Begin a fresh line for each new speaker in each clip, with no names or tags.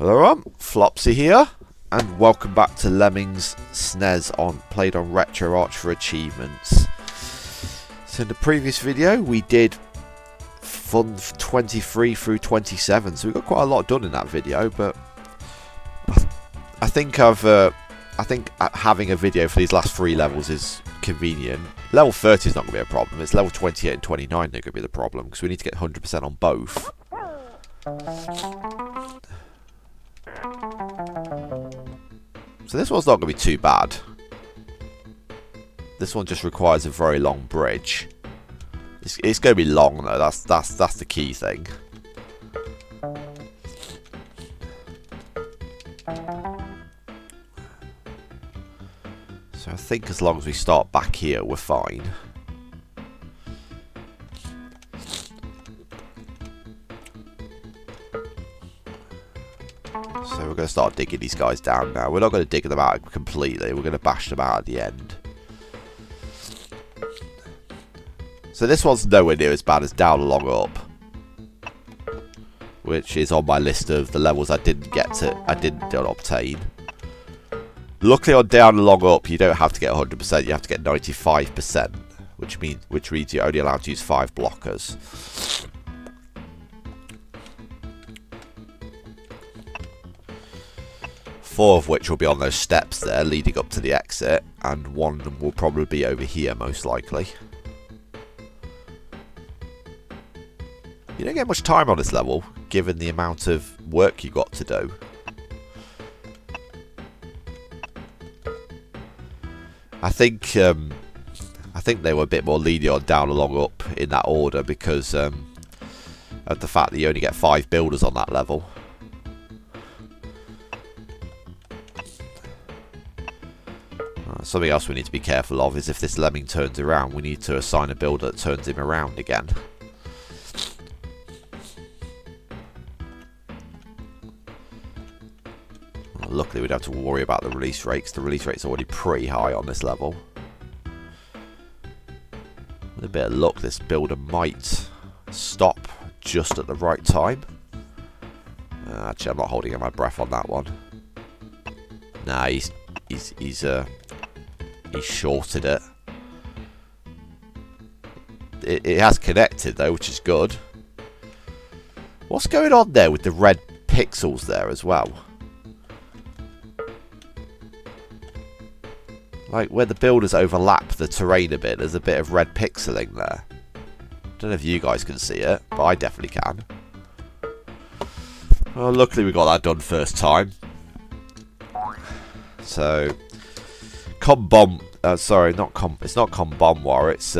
Hello, Flopsy here, and welcome back to Lemmings SNES played on Retro Arch for achievements. So in the previous video we did fun 23 through 27, so we got quite a lot done in that video. But I think having a video for these last 3 levels is convenient. Level 30 is not going to be a problem. It's level 28 and 29 that are going to be the problem, because we need to get 100% on both. So this one's not going to be too bad. This one just requires a very long bridge. It's going to be long though. That's the key thing. So I think as long as we start back here, we're fine. So we're going to start digging these guys down now. We're not going to dig them out completely. We're going to bash them out at the end. So this one's nowhere near as bad as Down Along Up, which is on my list of the levels I didn't obtain. Luckily on Down Along Up you don't have to get 100%. You have to get 95%, which means you're only allowed to use 5 blockers. 4 of which will be on those steps there leading up to the exit, and 1 of them will probably be over here most likely. You don't get much time on this level given the amount of work you got to do. I think they were a bit more lenient on Down Along Up in that order because of the fact that you only get 5 builders on that level. Something else we need to be careful of is if this lemming turns around, we need to assign a builder that turns him around again. Well, luckily we don't have to worry about the release rate, because the release rate's already pretty high on this level. With a bit of luck, this builder might stop just at the right time. Actually, I'm not holding my breath on that one. Nah, he's shorted it. It has connected though, which is good. What's going on there with the red pixels there as well? Like where the builders overlap the terrain a bit, there's a bit of red pixeling there. Don't know if you guys can see it, but I definitely can. Well, luckily we got that done first time. So sorry, it's not Worra, it's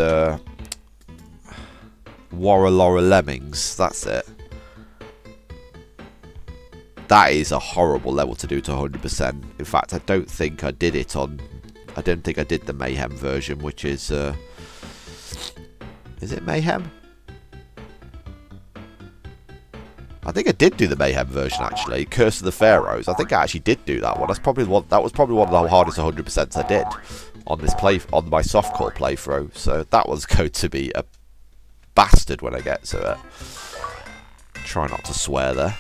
Worra Lorra Lemmings, that's it. That is a horrible level to do to 100%. In fact, I don't think I did the Mayhem version, which is it Mayhem? I think I did do the Mayhem version actually. Curse of the Pharaohs. I think I actually did do that one. That was probably one of the hardest 100% I did on my softcore playthrough. So that one's going to be a bastard when I get to it. Try not to swear there.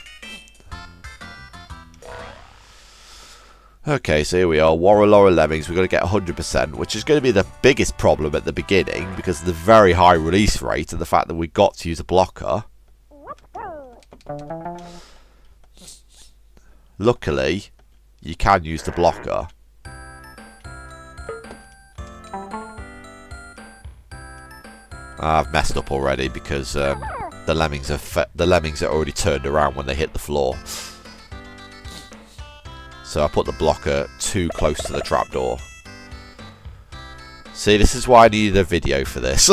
Okay, so here we are, Worra Lorra Lemmings. We're going to get 100%, which is going to be the biggest problem at the beginning because of the very high release rate and the fact that we got to use a blocker. Luckily, you can use the blocker. I've messed up already because the lemmings are already turned around when they hit the floor. So I put the blocker too close to the trapdoor. See, this is why I needed a video for this.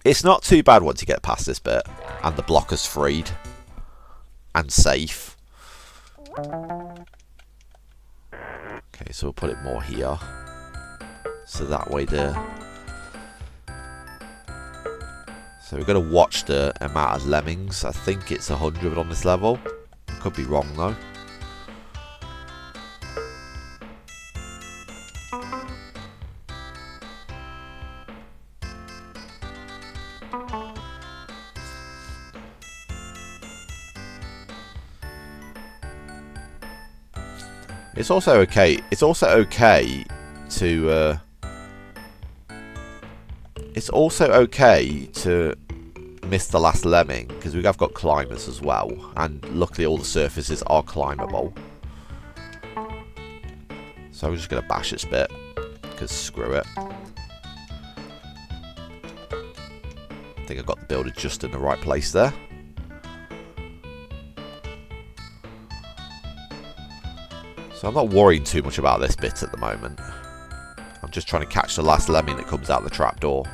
It's not too bad once you get past this bit and the blocker's freed and safe. Okay, so we'll put it more here. So that way So we're going to watch the amount of lemmings. I think it's 100 on this level. Could be wrong though. It's also okay. It's also okay to. It's also okay to miss the last lemming because we have got climbers as well, and luckily all the surfaces are climbable. So I'm just gonna bash this bit because screw it. I think I got the builder just in the right place there. So I'm not worrying too much about this bit at the moment. I'm just trying to catch the last lemming that comes out the trapdoor.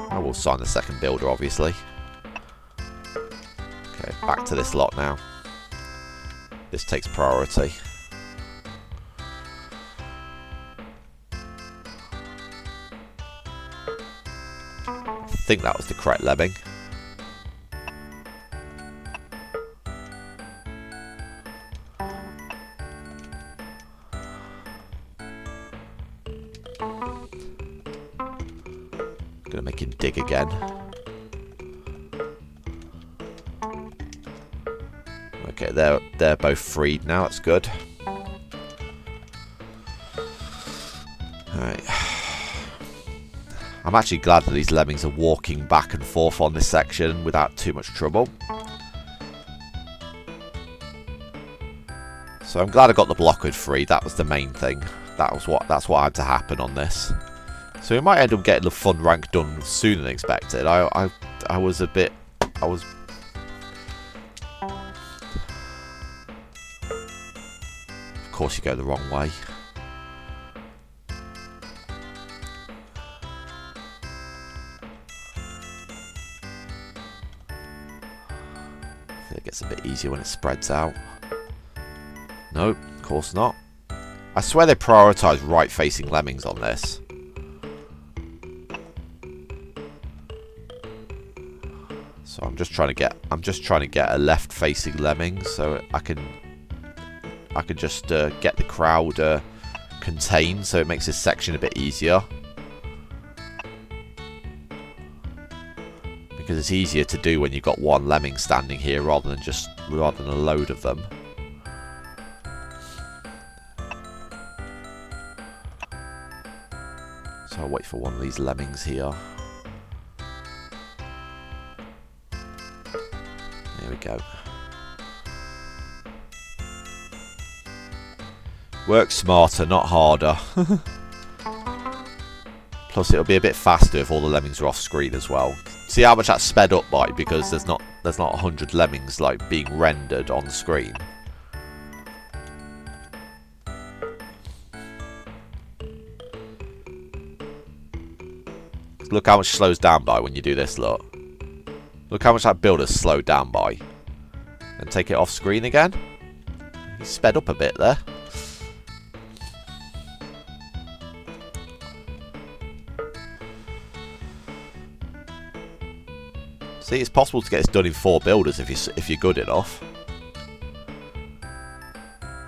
I will sign the second builder, obviously. Okay, back to this lot now. This takes priority. I think that was the correct lemming. Gonna make him dig again. Okay, they're both freed now. That's good. Alright. I'm actually glad that these lemmings are walking back and forth on this section without too much trouble. So I'm glad I got the blockwood free. That was the main thing. That's what had to happen on this. So we might end up getting the fun rank done sooner than expected. I was a bit... Of course you go the wrong way. I think it gets a bit easier when it spreads out. Nope, of course not. I swear they prioritise right-facing lemmings on this. So I'm just trying to get a left-facing lemming so I can just get the crowd contained, so it makes this section a bit easier. Because it's easier to do when you've got one lemming standing here rather than a load of them. So I'll wait for one of these lemmings here. There we go. Work smarter, not harder. Plus it'll be a bit faster if all the lemmings are off screen as well. See how much that's sped up by, because there's not 100 lemmings like being rendered on the screen. Look how much it slows down by when you do this, look. Look how much that builder's slowed down by. And take it off screen again. He's sped up a bit there. See, it's possible to get this done in 4 builders if you're good enough.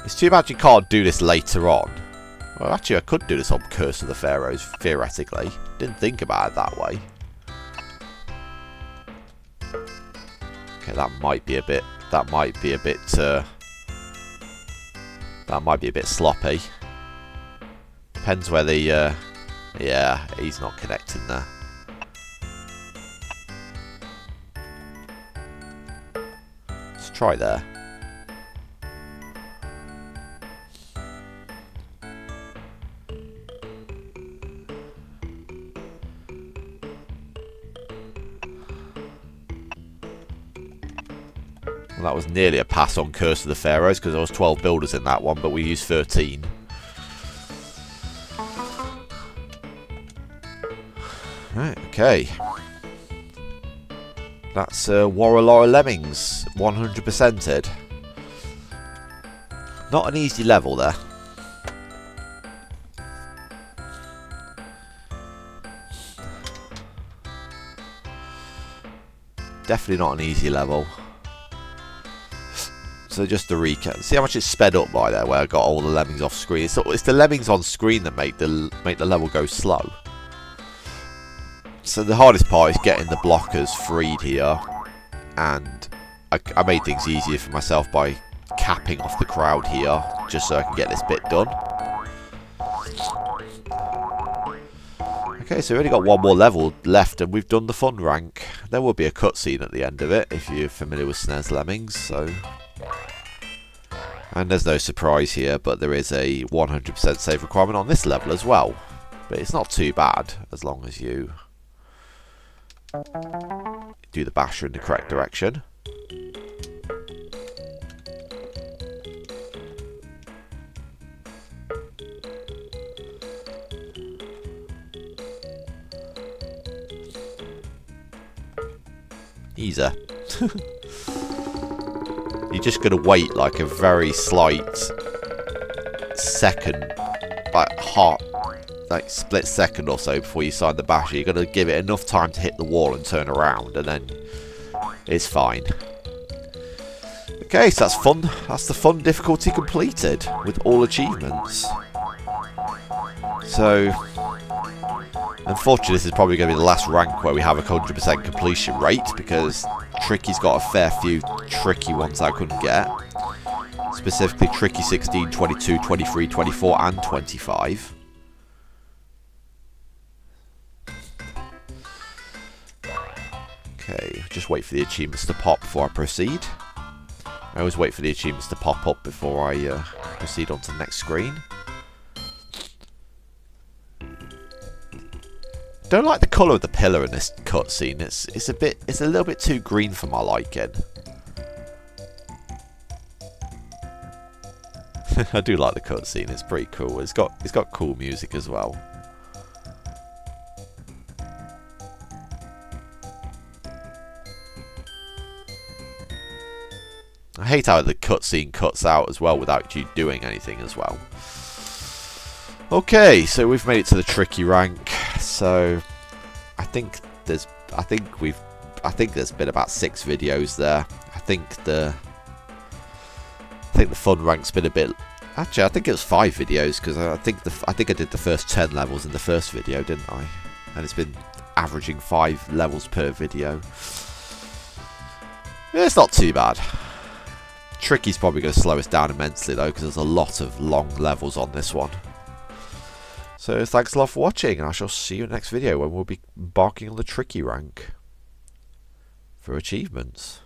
It's too bad you can't do this later on. Well, actually, I could do this on Curse of the Pharaohs, theoretically. Didn't think about it that way. Okay, that might be a bit sloppy. Depends where the yeah, he's not connecting there. Let's try there. Well, that was nearly a pass on Curse of the Pharaohs because there was 12 builders in that one, but we used 13. Right, okay. That's Worra Lorra Lemmings, 100%ed. Not an easy level there. Definitely not an easy level. So just to recap, see how much it's sped up by there, where I got all the lemmings off screen. It's the lemmings on screen that make the level go slow. So the hardest part is getting the blockers freed here, and I made things easier for myself by capping off the crowd here, just so I can get this bit done. Okay, so we've only got one more level left and we've done the fun rank. There will be a cutscene at the end of it, if you're familiar with SNES Lemmings, so... And there's no surprise here, but there is a 100% save requirement on this level as well. But it's not too bad, as long as you do the basher in the correct direction. Easy. You're just going to wait like a very slight second, like split second or so before you sign the basher. You're going to give it enough time to hit the wall and turn around, and then it's fine. Okay, so that's fun. That's the fun difficulty completed with all achievements. So, unfortunately, this is probably going to be the last rank where we have a 100% completion rate, because Tricky's got a fair few tricky ones I couldn't get. Specifically Tricky 16, 22, 23, 24 and 25. Okay, just wait for the achievements to pop before I proceed. I always wait for the achievements to pop up before I proceed on to the next screen. Don't like the colour of the pillar in this cutscene. It's a little bit too green for my liking. I do like the cutscene. It's pretty cool. It's got cool music as well. I hate how the cutscene cuts out as well without you doing anything as well. Okay, so we've made it to the tricky rank. So I think there's been about 6 videos there. I think the fun rank's been a bit. Actually, I think it was 5 videos, because I think I did the first 10 levels in the first video, didn't I? And it's been averaging 5 levels per video. It's not too bad. Tricky's probably going to slow us down immensely though, because there's a lot of long levels on this one. So thanks a lot for watching, and I shall see you in the next video when we'll be embarking on the tricky rank for achievements.